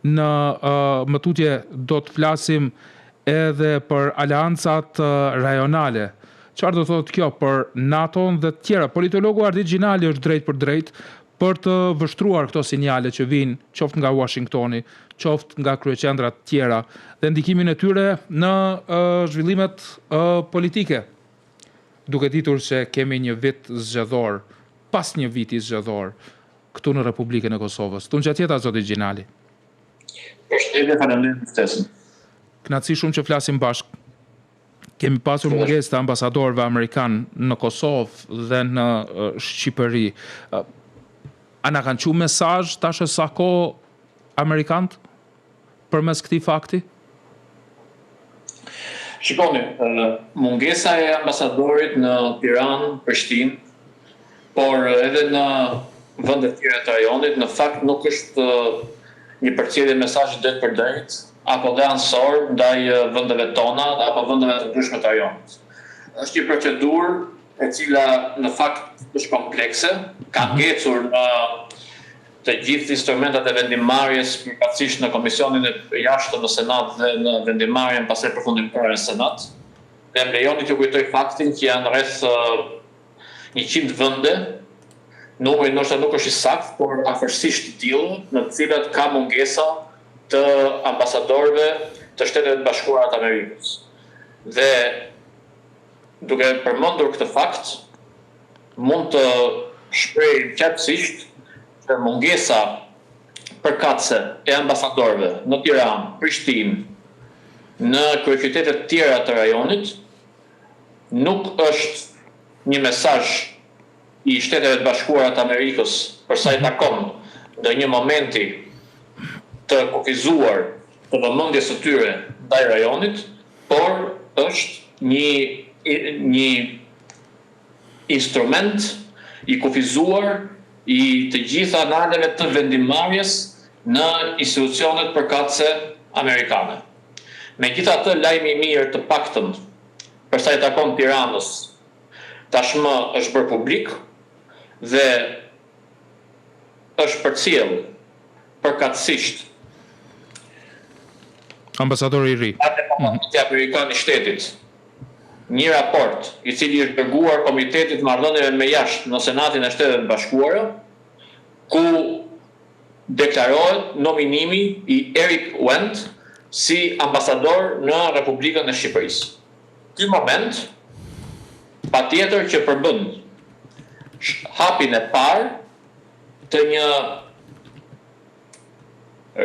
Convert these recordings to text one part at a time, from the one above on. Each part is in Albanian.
në më tutje do të flasim edhe për aleancat rajonale. Çfarë do thotë kjo për NATO-n dhe të tjera? Politologu Ardit Gjinali është drejt për drejt për të vështruar këto sinjale që vinë qoftë nga Washingtoni, qoftë nga kryeqendrat tjera dhe ndikimin e tyre në zhvillimet politike. Duke ditur se kemi një vit zgjedhor, pas një viti zgjedhor këtu në Republikën e Kosovës. Tunë gjatjeta, zoti Gjinali. Përshëndetje, faleminderit për ftesën. Kënaqësi shumë që flasim bashkë. Kemi pasur mungesë të ambasadorëve amerikan në Kosovë dhe në Shqipëri. A na kanë qenë mesazh tash sa kohë amerikanët përmes këtij fakti? Shikoni, mungesa e ambasadorit në Tiranë, Prishtinë, por edhe në vende të tjera të rajonit, në fakt nuk është një përcjellje mesazhi drejt për drejt, apo dhe ansor ndaj vendeve tona apo vendeve të ndryshme të rajonit. Është një procedurë e cila në fakt është komplekse, ka ngecur në të gjithë instrumentat e vendimarrjes, përkatësisht në komisionin e jashtëm në Senat dhe në vendimarrjen pastaj përfundimtare në Senat. Dhe më lejoni të kujtoj faktin që janë rreth 100 vende, numri ndoshta nuk është i saktë, por afërsisht të tillë, në të cilat ka mungesa të ambasadorëve të Shtetet Bashkuara të Amerikës. Dhe duke përmendur këtë fakt, mund të shpreh qartësisht që mungesa përkatëse e ambasadorëve në Tiranë, Prishtinë, në kryeqytetet të tjera të rajonit nuk është një mesazh i Shteteve të Bashkuara të Amerikës për sa i takon ndonjë momenti të kufizuar të vëmendjes së tyre ndaj rajonit, por është një instrument i kufizuar i të gjitha anëve të vendimarrjes në institucionet përkatëse amerikane. Megjithatë, lajmi i mirë të paktën për sa i takon Tiranës tashmë është bërë publik dhe është përcjell përkatësisht ambasadori i ri. Departamenti Amerikan i Shtetit një raport i cili është dërguar Komitetit Marrëdhënieve me Jashtë në Senatin e Shtetit Bashkuara, ku deklarohet nominimi i Eric Wendt si ambasador në Republikën e Shqipërisë. Ky moment patjetër që përbën hapin e parë të një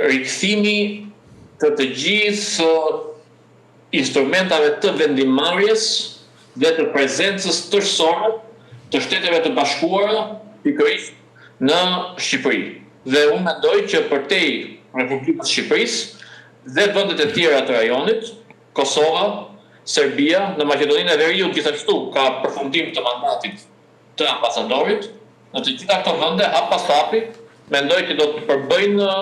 rikthimi të gjithë instrumentave të vendimarrjes dhe të prezencës tërësore të Shteteve të Bashkuara pikërisht në Shqipëri. Dhe unë mendoj që përtej Republikës Shqipërisë dhe vendet e tjera të rajonit, Kosova, Serbia, në Maqedoninë e Veriut gjithashtu ka përfundim të mandatit të ambasadorit. Në të gjitha këto vende, hap pas hapi, mendoj që do të përbëjnë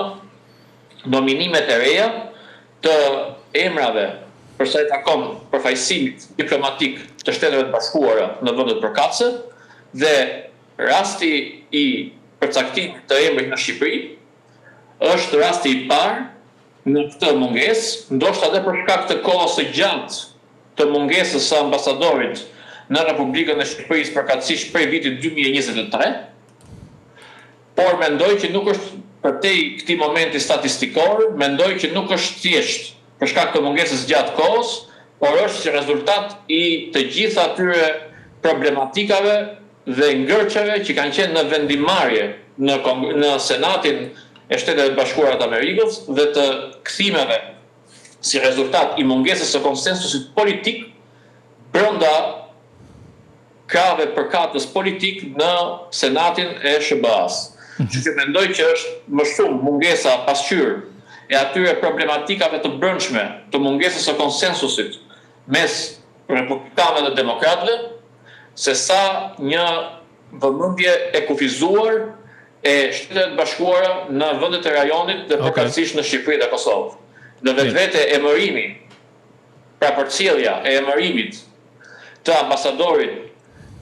nominimet e reja të emrave përsa i takon përfaqësimit diplomatik të Shteteve të Bashkuara në vendet përkatëse dhe rasti i përcaktimit të emrit në Shqipëri është rasti i parë në këtë mungesë, ndoshta edhe për shkak të kohës së gjatë të mungesës së ambasadorit në Republikën e Shqipërisë përkatësisht prej vitit 2023, por mendoj që nuk është përtej këtij momenti statistikor, mendoj që nuk është thjesht për shkak të mungesës gjatë kohës, por është që rezultat i të gjitha atyre problematikave dhe ngërçeve që kanë qenë në vendimarrje në Senatin e Shteteve të Bashkuara të Amerikës dhe të kthimeve si rezultat i mungesës së konsensusit politik brenda krave përkatës politik në Senatin e SBA-s. Që mendoj që është më shumë mungesa pasqyrë e atyre problematikave të brendshme të mungesës së konsensusit mes republikanëve dhe demokratëve, se sa një vëmendje e kufizuar e Shtetet Bashkuara në vendet e rajonit dhe përkatësisht në Shqipëri dhe Kosovë. Në vetvete emërimi, pra përcjellja e emërimit të ambasadorit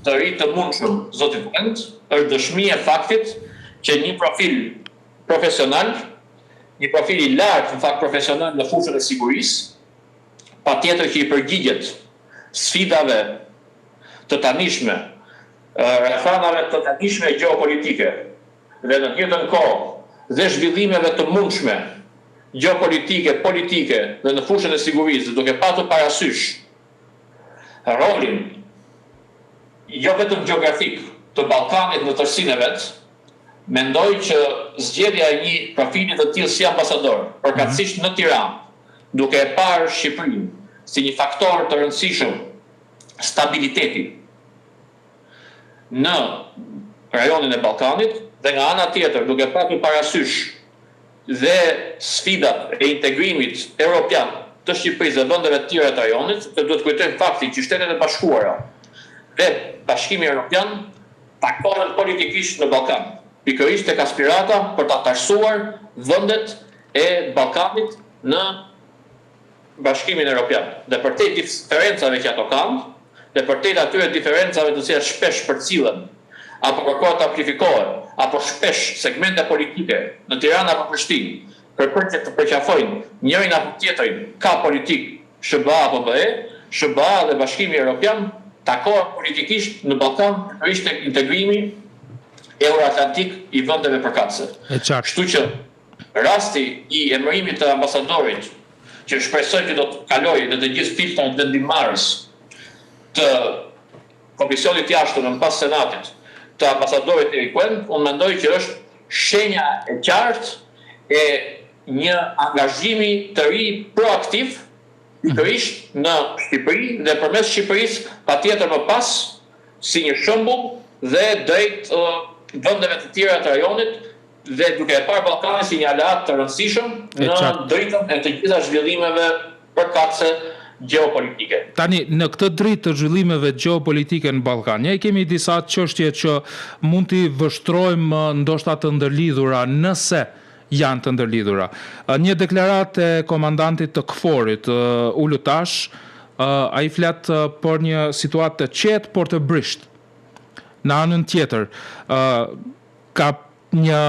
të ri të mundshëm, zotit Wendt, është dëshmi e faktit që një profil profesional një profil I lartë në fakt profesional në fushën e sigurisë, patjetër që I përgjigjet sfidave të tanishme, rrethanave të tanishme gjeopolitike dhe në të njëjtën kohë dhe zhvillimeve të mundshme gjeopolitike, politike dhe në fushën e sigurisë, duke patur parasysh rolin jo vetëm gjeografik të Ballkanit në tërësinë e vet, mendoj që zgjedhja e një profili të tillë si ambasador, përkatësisht në Tiranë, duke e parë Shqipërinë si një faktor të rëndësishëm stabiliteti në rajonin e Ballkanit dhe nga ana tjetër duke patur parasysh dhe sfidat e integrimit evropian të Shqipërisë dhe vendeve të tjera të rajonit, të duhet kujtojmë faktin që Shtetet e Bashkuara dhe Bashkimi Evropian takohen politikisht në Ballkan, pikërisht tek aspirata për ta tarsuar vendet e Ballkanit në Bashkimin Evropian. Dhe për te diferencave që ato kanë, dhe për te atyre diferencave të cilat shpesh përcillen, apo kërkohet të amplifikohen, apo shpesh segmente politike në Tiranë apo Prishtinë, kërkojnë të përqafojnë njërin apo tjetrin ka politik SBA apo BE, SBA dhe Bashkimi Evropian takohen politikisht në Ballkan, pikërisht tek integrimi euroatlantik I vendeve përkatëse. Kështu që rasti I emërimit të ambasadorit, që shpresoj që do të kalojë dhe të gjithë filtrat vendimmarrës të Komisionit Jashtëm në pas Senatit të ambasadorit Erik Kuen, unë mendoj që është shenja e qartë e një angazhimi të ri proaktiv pikërisht në Shqipëri dhe përmes Shqipërisë patjetër më pas si një shembull dhe drejt vendeve të tjera të rajonit dhe duke e parë Ballkanin si një aleat të rëndësishëm në drejtën e të gjitha zhvillimeve përkatëse gjeopolitike. Tani, në këtë dritë të zhvillimeve gjeopolitike në Ballkan, ne kemi disa çështje që mund t'i vështrojmë ndoshta të ndërlidhura nëse janë të ndërlidhura. Një deklaratë e komandantit të KFOR-it, Ulu Tash, ai flet për një situatë të qetë por të brisht. Në anën tjetër, ka një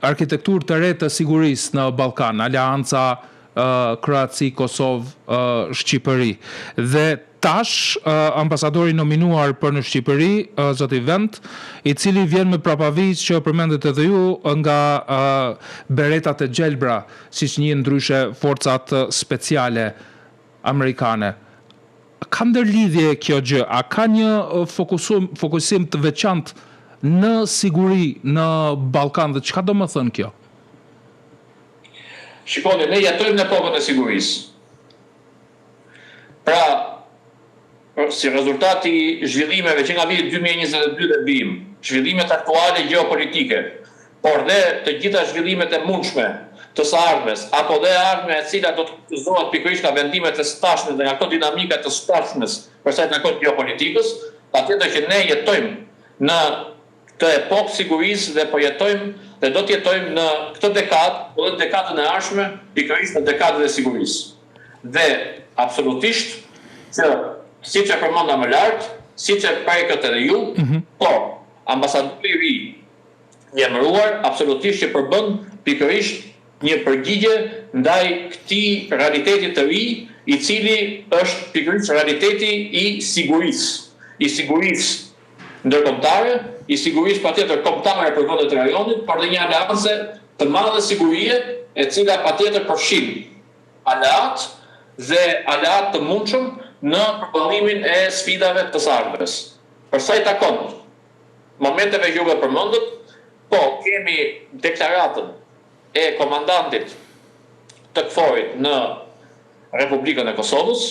arkitekturë të re të sigurisë në Ballkan, aleanca Kroaci, Kosovë, Shqipëri. Dhe tash ambasadori nominuar për në Shqipëri, zoti Vend, I cili vjen me prapavicë që përmendet edhe ju nga beretat e gjelbra, siç njihen ndryshe forcat speciale amerikane. Ka ndërlidhje kjo gjë? A ka një fokusim të veçantë në siguri në Ballkan dhe çka do të thënë kjo? Shikoni, ne jetojmë në epokën e sigurisë. Pra, si rezultati zhvillimeve që nga viti 2022 dhe vim, zhvillimet aktuale gjeopolitike, por dhe të gjitha zhvillimet e mundshme të së ardhmes, apo dhe ardhme e cila do të kufizohet pikërisht nga vendimet e shtashme dhe nga këto dinamika të shtashmes për sa i takon geopolitikës, patjetër që ne jetojmë në këtë epokë sigurisë dhe po jetojmë dhe do të jetojmë në këtë dekadë, po dhe dekadën e ardhshme, pikërisht në dekadën e sigurisë. Dhe absolutisht që siç e përmenda më lart, siç e prekët edhe ju, por ambasadori I ri I emëruar absolutisht që përbën pikërisht një përgjigje ndaj këtij realiteti të ri, I cili është pikërisht realiteti I sigurisë ndërkombëtare, I sigurisë patjetër kombëtare për vendet e rajonit, por dhe një aleancë të madhe sigurie, e cila patjetër përfshin aleat dhe aleat të mundshëm në përballëmin e sfidave të së ardhmes. Për sa I takon momenteve që juve përmendët, po kemi deklaratën e komandantit të KFOR-it në Republikën e Kosovës,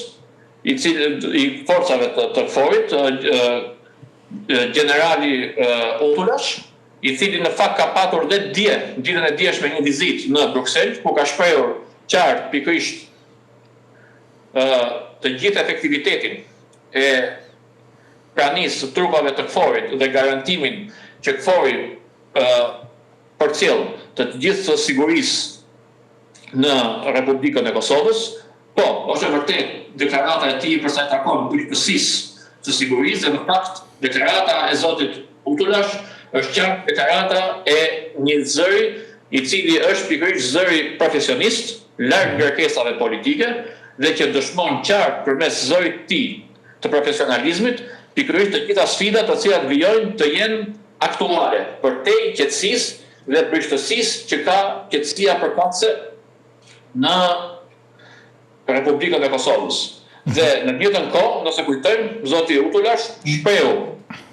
I forcave të KFOR-it, generali Otulash, I cili në fakt ka patur dhe ditën e djeshme një vizitë në Bruxelles, ku ka shprehur qartë pikërisht të gjithë efektivitetin e pranisë së trupave të KFOR-it dhe garantimin që KFOR-i përcjell të gjithë së sigurisë në Republikën e Kosovës, po, është e vërtet deklarata e tij për sa I takon përgjithësisë të sigurisë dhe në fakt deklarata e zotit Utulash është qartë deklarata e një zëri i cili është pikërisht zëri profesionist, larg kërkesave politike, dhe që dëshmon qartë përmes zërit të tij të profesionalizmit, pikërisht të gjitha sfidat të cilat vijojnë të jenë aktuale për te qetësisë dhe bryshtësisë që ka qetësia përkatëse në Republikën e Kosovës. Dhe në të njëjtën kohë, nëse kujtojmë, zoti Utulash shprehu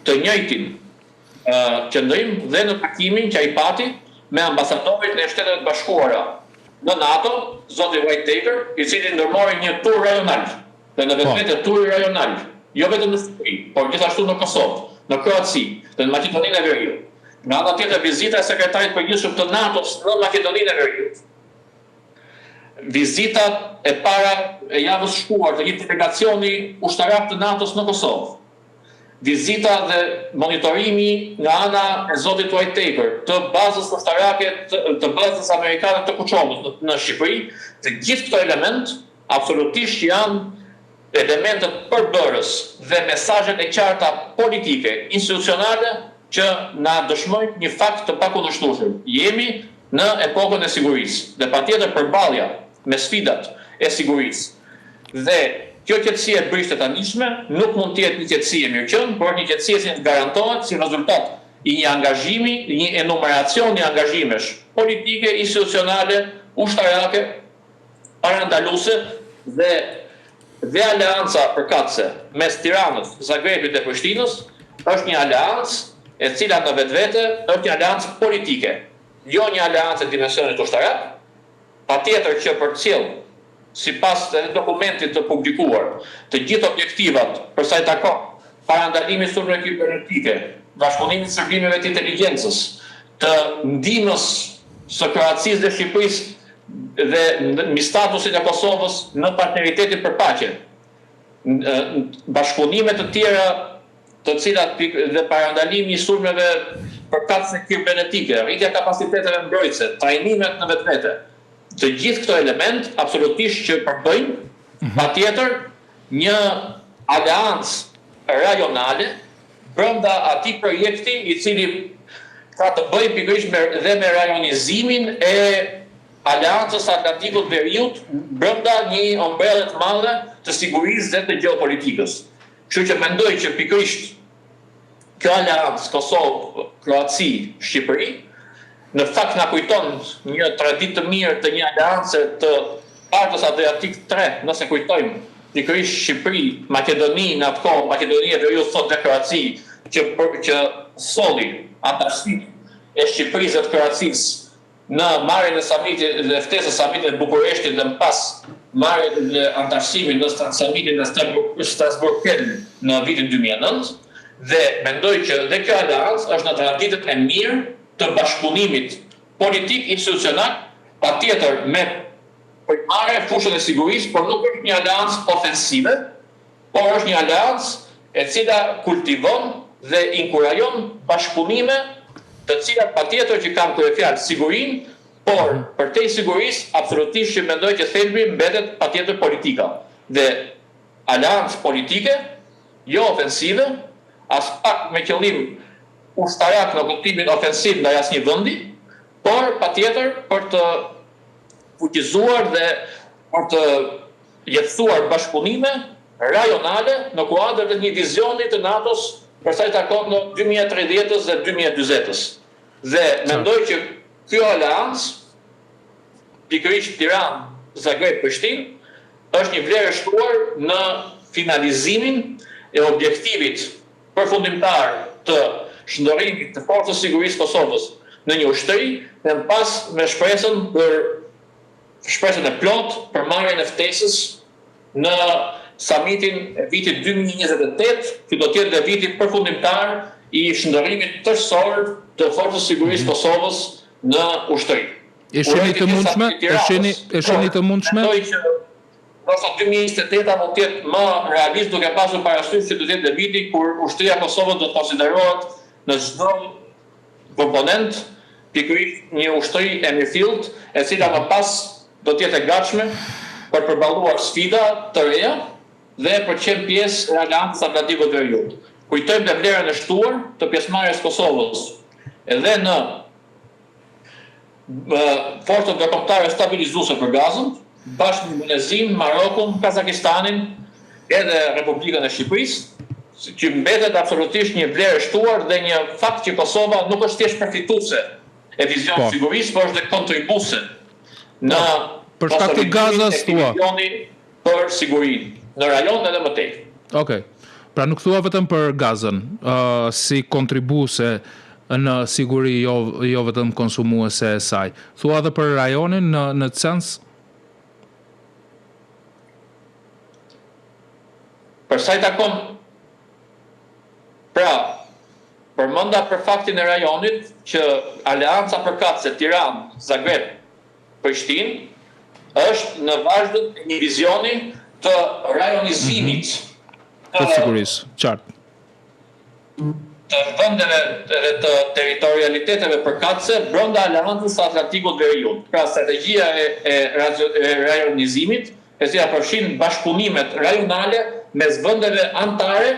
të njëjtin qëndrim dhe në takimin që ai pati me ambasadorit e Shtetet Bashkuara në NATO, zoti Whitaker, i cili ndërmori një tur rajonal, dhe në vetvete tur rajonal, jo vetëm në Shqipëri, por gjithashtu në Kosovë, në Kroaci dhe në Maqedoninë e Veriut. Në ana tjetër, vizita e sekretarit përgjithshëm të NATO-s në Maqedoninë e Veriut. Vizitat e para e javës shkuar të një delegacioni ushtarak të NATO-s në Kosovë. Vizita dhe monitorimi nga ana e zotit Whitaker të bazës ushtarake të bazës amerikane të Kuçovës në Shqipëri, dhe gjithë këto element absolutisht janë elementet përbërës dhe mesazhet e qarta politike, institucionale që na dëshmojnë një fakt të pakundërshtueshëm. Jemi në epokën e sigurisë dhe patjetër përballja me sfidat e sigurisë. Dhe kjo qetësi e brishtë tanishme nuk mund të jetë një qetësi e mirëqënë, por një qetësi që garantohet si rezultat i një angazhimi, një enumeracioni angazhimesh politike, institucionale, ushtarake, parandaluese dhe aleanca përkatëse mes Tiranës, Zagrebit dhe Prishtinës është një aleancë e cila në vetvete është një aleancë politike, jo një aleancë e dimensionit ushtarak, patjetër që përcjell sipas dokumentit të publikuar të gjithë objektivat për sa i takon parandalimit sulmeve kibernetike, bashkëpunimit të shërbimeve të inteligjencës, të ndihmës së Kroacisë dhe Shqipërisë dhe mbi statusin e Kosovës në partneritetin për paqe. Bashkëpunime të tjera të cilat dhe parandalimi i sulmeve përkatëse kibernetike, rritja kapaciteteve mbrojtëse, trajnimet në vetvete. Të gjithë këto element absolutisht që përbëjnë patjetër një aleancë rajonale brenda atij projekti i cili ka të bëjë pikërisht dhe me rajonizimin e Aleancës Atlantikut Veriut brenda një ombrelle të madhe të sigurisë dhe të gjeopolitikës. Kështu që mendoj që pikërisht kjo aleancë Kosovë, Kroaci, Shqipëri në fakt na kujton një traditë të mirë të një aleance të Partës Adriatik 3, nëse kujtojmë, pikërisht Shqipëri, Maqedoni, në atë kohë, Maqedoni e Veriut sot dhe Kroaci, që solli antarësinë e Shqipërisë dhe të Kroacisë në marrjen e samitit dhe ftesës samitit në Bukureshtit dhe më pas marrjen dhe antarësimin në samitin në Strasbourg në vitin 2009, dhe mendoj që dhe kjo aleancë është në traditët e mirë të bashkëpunimit politik institucional, patjetër me përmarrje fushën e sigurisë, por nuk është një aleancë ofensive, por është një aleancë e cila kultivon dhe inkurajon bashkëpunime të cilat patjetër që kanë kryefjalë sigurinë, por përtej sigurisë absolutisht që mendoj që thelbi mbetet patjetër politika. Dhe aleancë politike, jo ofensive, as pak me qëllim ushtarak në kuptimin ofensiv ndaj asnjë vendi, por patjetër për të fuqizuar dhe për të jetësuar bashkëpunime rajonale në kuadër të një vizioni të NATO-s për sa i takon në 2030-s dhe 2040-s. Dhe mendoj që kjo aleancë, pikërisht Tiranë, Zagreb, Prishtinë, është një vlerë e shtuar në finalizimin e objektivit përfundimtar të shndërrimit të forcës së sigurisë Kosovës në një ushtri, dhe më pas me shpresën e plot për marrjen e ftesës në samitin e vitit 2028, që do të jetë dhe viti përfundimtar i shndërrimit tërësor të forcës së sigurisë Kosovës në ushtri. E sheni të mundshme? E sheni të mundshme? Mendoj që ndoshta 2028 mund të jetë më realist, duke pasur parasysh që do të jetë dhe viti kur ushtria e Kosovës do të konsiderohet në çdo komponent pikërisht një ushtri e mirëfillt, e cila më pas do të jetë e gatshme për përballuar sfida të reja dhe për të qenë pjesë e Aleancës Atlantikut Veriut. Kujtojmë dhe vlerën e shtuar të pjesëmarrjes Kosovës edhe në forcët ndërkombëtare stabilizuese për gazën, bashkë me Indonezin, Marokun, Kazakistanin, edhe Republikën e Shqipërisë, që mbetet absolutisht një vlerë e shtuar dhe një fakt që Kosova nuk është thjesht përfituese e vizionit sigurisë, por është dhe kontribuese në për shkak të gazës thua për sigurinë në rajon edhe më tej. Okej. Pra nuk thua vetëm për gazën, si kontribuese në siguri, jo vetëm konsumuese e saj. Thua edhe për rajonin në sens? Për sa i takon, pra, përmenda për faktin e rajonit që Aleanca Përkatëse Tiranë, Zagreb, Prishtinë është në vazhdim të një vizioni të rajonizimit të sigurisë, qartë. Të vendeve dhe të territorialiteteve përkatëse brenda Aleancës së Atlantikut Veriut. Pra strategjia e rajonizimit, e cila përfshin bashkëpunimet rajonale mes vendeve anëtare,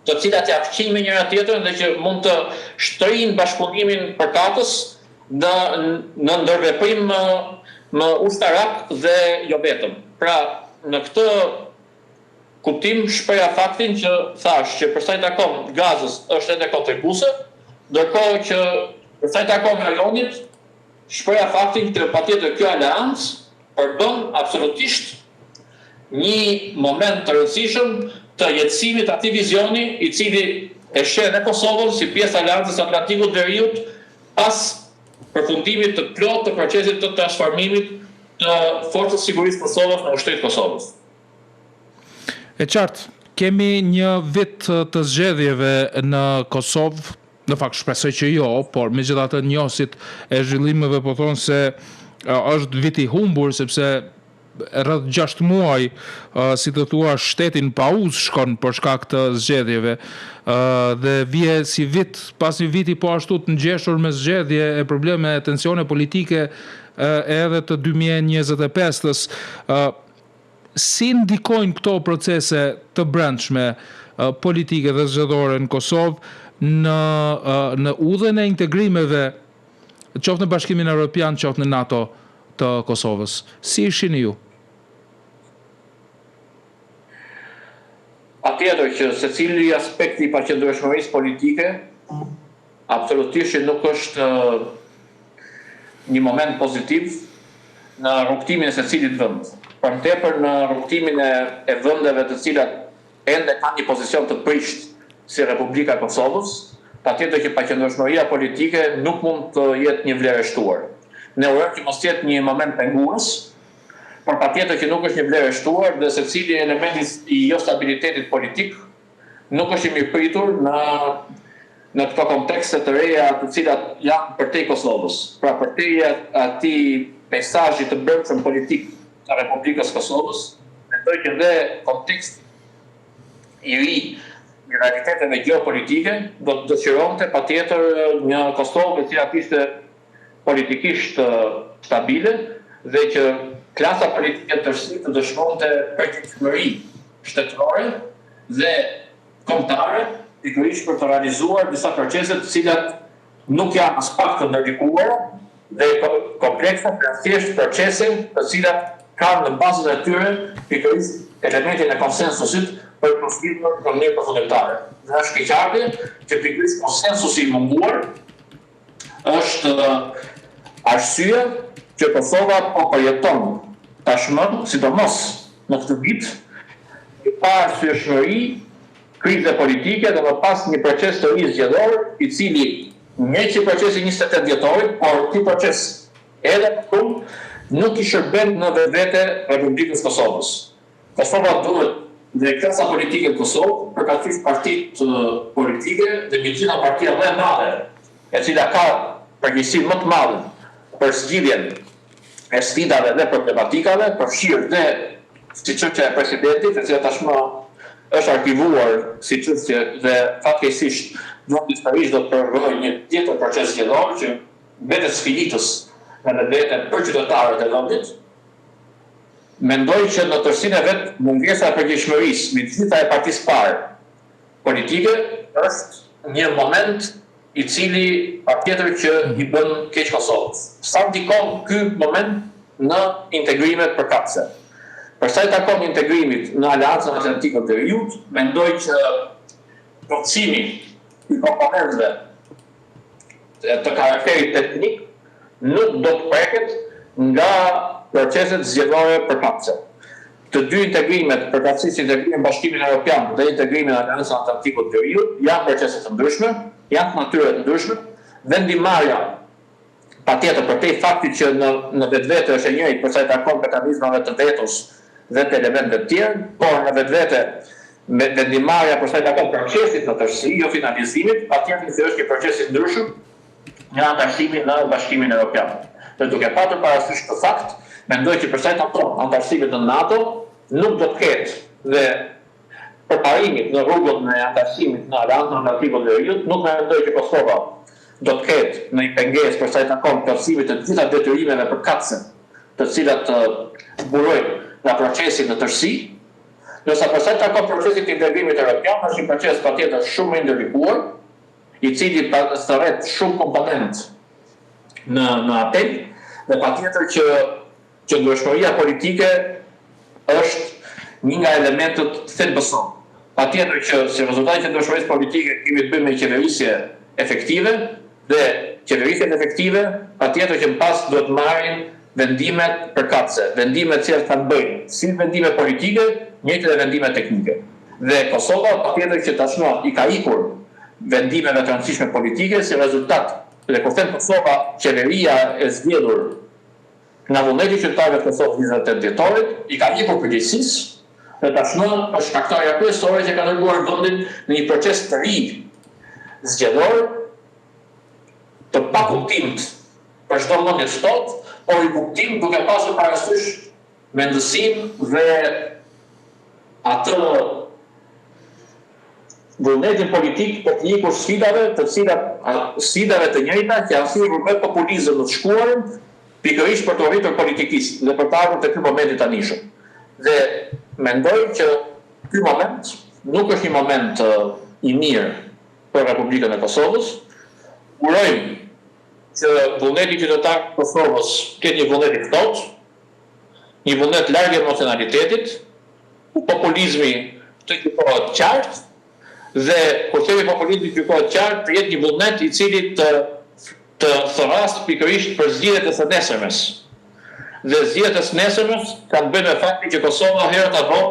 të cilat janë fqinj me njëra tjetrën dhe që mund të shtrojnë bashkëpunimin përkatës në ndërveprim më ushtarak dhe jo vetëm. Pra në këtë kuptim shpreha faktin që thash që për sa i takon gazës është edhe kontribuese, ndërkohë që për sa i takon rajonit shpreha faktin që patjetër kjo aleancë përbën absolutisht një moment të rëndësishëm të jetësimit atij vizioni i cili e sheh dhe Kosovën si pjesë e Aleancës Atlantikut Veriut pas përfundimit të plot të procesit të transformimit të forcës sigurisë Kosovës në ushtrit Kosovës. E qartë, kemi një vit të zgjedhjeve në Kosovë, në fakt shpresoj që jo, por megjithatë njohësit e zhvillimeve po thonë se është vit i humbur sepse rreth 6 muaj, si të thua, shtetin pauzë shkon për shkak të zgjedhjeve dhe vije si vit pas një viti po ashtu të ngjeshur me zgjedhje e probleme e tensione politike edhe të 2025-s. Si ndikojnë këto procese të brendshme politike dhe zgjedhore në Kosovë në udhën e integrimeve, qoftë në Bashkimin Evropian, qoftë në NATO të Kosovës? Si shihni ju? Patjetër që secili aspekti i paqëndrueshmërisë politike absolutisht nuk është një moment pozitiv në rrugtimin e secilit vend. Për më tepër në rrugtimin e vendeve të cilat ende kanë një pozicion të prisht si Republika e Kosovës, patjetër që paqëndrueshmëria politike nuk mund të jetë një vlerë e shtuar. Ne urojmë që mos jetë një moment pengues, por patjetër që nuk është një vlerë e shtuar dhe secili elementi i jo stabilitetit politik nuk është i mirëpritur në këto kontekste të reja të cilat janë përtej Kosovës. Pra përtej atij peizazhi të brendshëm politik të Republikës Kosovës, mendoj që dhe kontekst i ri i realiteteve gjeopolitike do të dëshironte patjetër një Kosovë e cila ishte politikisht stabile dhe që klasa politike tërësisht të dëshmonte përgjegjësi shtetërore dhe kombëtare pikërisht për të realizuar disa procese të cilat nuk janë as pak të ndërlikuara dhe komplekse, thjesht procese të cilat kanë në bazën e tyre pikërisht elementin e konsensusit për përfitimin në mënyrë përfundimtare. Dhe është e qartë që pikërisht konsensusi i munguar është arsye që Kosova po përjeton tashmë, sidomos në këtë vit, një paarsyeshmëri, krize politike dhe më pas një proces të ri zgjedhor, i cili njëjtë procesi 28 vjetorit, por ky proces edhe këtu nuk i shërben në vetvete Republikës Kosovës. Kosova duhet dhe klasa politike në Kosovë përkatësisht partitë politike dhe mbi gjitha partia më e madhe, e cila ka përgjegjësi më të madhe për zgjidhjen e sfidave dhe problematikave, përfshirë dhe si çështja e presidentit, e cila tashmë është arkivuar si çështje dhe fatkeqësisht vendi historik do të përvojë një tjetër proces zgjedhor që mbetet sfiditës në vetën për qytetarët e vendit. Mendoj që në tërësinë e vet mungesa e përgjegjësisë mbi të gjitha e partisë parë politike është një moment i cili patjetër që i bën keq Kosovës. Sa ndikon ky moment në integrimet përkatëse? Për sa i takon integrimit në Aleancën Atlantike të Veriut, mendoj që plotësimi i komponentëve të karakterit etnik nuk do të preket nga proceset zgjedhore përkatëse. Të dy integrimet, përkatësisht integrimin Bashkimin Evropian dhe integrimin në Aleancën Atlantike të Veriut, janë procese të ndryshme, janë të natyre të ndryshme. Vendimarrja patjetër për te faktit që në vetvete është e njëjtë për sa i takon mekanizmave të vetos dhe të elementeve të tjerë, por në vetvete me vendimarrja për sa i takon procesit në tërësi, jo finalizimit, patjetër se është një proces i ndryshëm nga antarësimi në Bashkimin Evropian. Dhe duke patur parasysh këtë fakt, mendoj që për sa i takon antarësimit në NATO, nuk do të ketë dhe përparimit në rrugën e antarësimit në Aleancën Atlantike të Veriut, nuk mendoj që Kosova do të ketë në një pengesë për sa i takon plotësimit të gjitha detyrimeve përkatëse, të cilat burojnë nga procesi në tërësi, ndërsa për sa i takon procesit të integrimit evropian, është një proces patjetër shumë i ndërlikuar, i cili stërret shumë komponent në apel, dhe patjetër që qëndrueshmëria politike është një nga elementët thelbësor. Patjetër që si rezultat të qëndrueshmërisë politike kemi të bëjmë me qeverisje efektive, dhe qeverisjet efektive patjetër që në pas duhet marrin vendimet përkatëse, vendimet që kanë bëjnë si vendime politike, njëjtë dhe vendime teknike. Dhe Kosova patjetër që tashmë i ka ikur vendimeve të rëndësishme politike si rezultat. Dhe kur them Kosova, qeveria e zgjedhur nga vullneti i qytetarëve të Kosovës 28 dhjetorit, i ka ikur përgjegjësisë, dhe tashmë është shkaktarja kryesore që ka dërguar vendin në një proces të ri zgjedhor, të pakuptimt për çdo mendje sot, por i kuptim duke pasur parasysh mendësinë dhe atë vullnetin politik për të ikur sfidave të njëjta që janë thirrur me populizëm në të shkuarën, pikërisht për të arritur politikisë dhe për të ardhur te ky moment i tanishëm. Dhe mendoj që ky moment nuk është një moment i mirë për Republikën e Kosovës. Urojmë që vullneti qytetar të Kosovës ketë një vullnet i ftohtë, një vullnet larg emocionalitetit, populizmi të gjykohet qartë, dhe kur themi populizmi të gjykohet qartë, të jetë një vullnet i cili të thërrast pikërisht për zgjedhjet e së nesërmes. Dhe zgjedhjet e së nesërmes kanë bënë me faktin që Kosova herët apo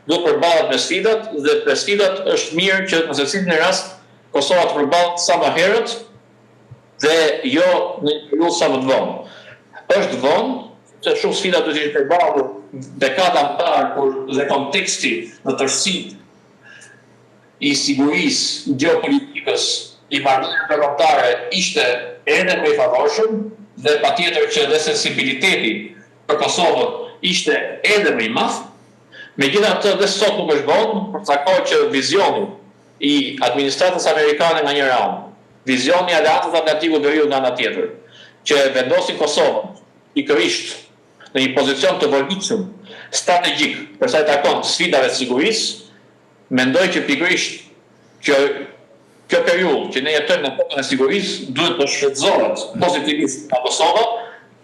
do të përballet me sfidat, dhe për sfidat është mirë që në secilin rast Kosova të përballet sa më herët dhe jo në një periudhë sa më të vonë. Është vonë, se shumë sfida duhet të jenë përballur dekada më parë kur dhe konteksti në tërësi i sigurisë gjeopolitikës i marrëdhënieve ndërkombëtare ishte edhe më i favorshëm dhe patjetër që dhe sensibiliteti për Kosovën ishte edhe më i madh. Megjithatë dhe sot nuk është vonë, për sa kohë që vizioni i administratës amerikane nga njëra anë, vizioni i Aleancës Atlantike të Veriut nga ana tjetër, që vendosin Kosovën pikërisht në një pozicion të volitshëm strategjik për sa i takon sfidave të sigurisë, mendoj që pikërisht kjo periudhë që ne jetojmë në kohën e sigurisë duhet të shfrytëzohet pozitivisht nga Kosova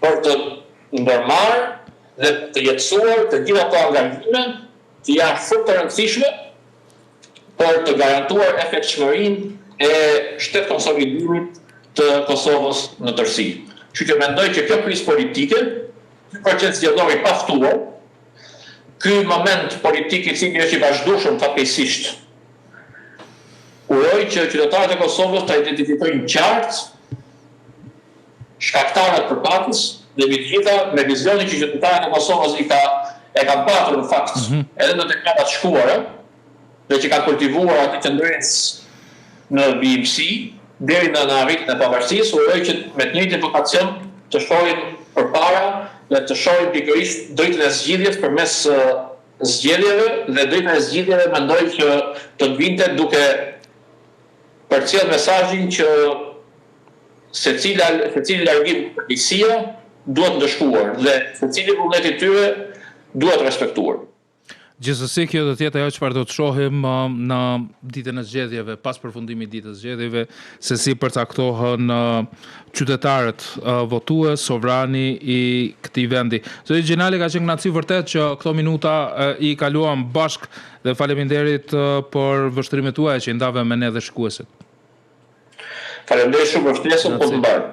për të ndërmarrë dhe të jetësuar të gjitha ato angazhime që janë shumë të rëndësishme për të garantuar efektshmërinë e shtet konsolidimit të Kosovës në tërësi. Kështu që mendoj që kjo krizë politike, ky proces zgjedhor i paftuar, ky moment politik i cili është i vazhdueshëm fatkeqësisht, uroj që qytetarët e Kosovës ta identifikojnë qartë shkaktarët përkatës dhe mbi të gjitha me vizionin që qytetarët e Kosovës e kanë patur në fakt edhe në deklarat të shkuara dhe që kanë kultivuar atë qëndrues në BMC deri në arritjen e pavarësisë, uroj që me të njëjtin vokacion të shohin përpara dhe të shohin pikërisht drejtën e zgjidhjes përmes zgjedhjeve dhe drejtën e zgjidhjeve mendoj që të vinte duke përcjell mesazhin që secili largim përgjegjësia duhet ndëshkuar dhe secili vullnet i tyre duhet respektuar. Gjithsesi kjo do të jetë ajo çfarë do të shohim në ditën e zgjedhjeve, pas përfundimit ditës së zgjedhjeve, se si përcaktohen qytetarët votues, sovrani i këtij vendi. Zoti Gjinali, ka qenë kënaqësi vërtet që këto minuta i kaluam bashk dhe faleminderit për vështrimet tuaja që i ndave me ne dhe shikuesit. Faleminderit shumë për ftesën, po të mbarë.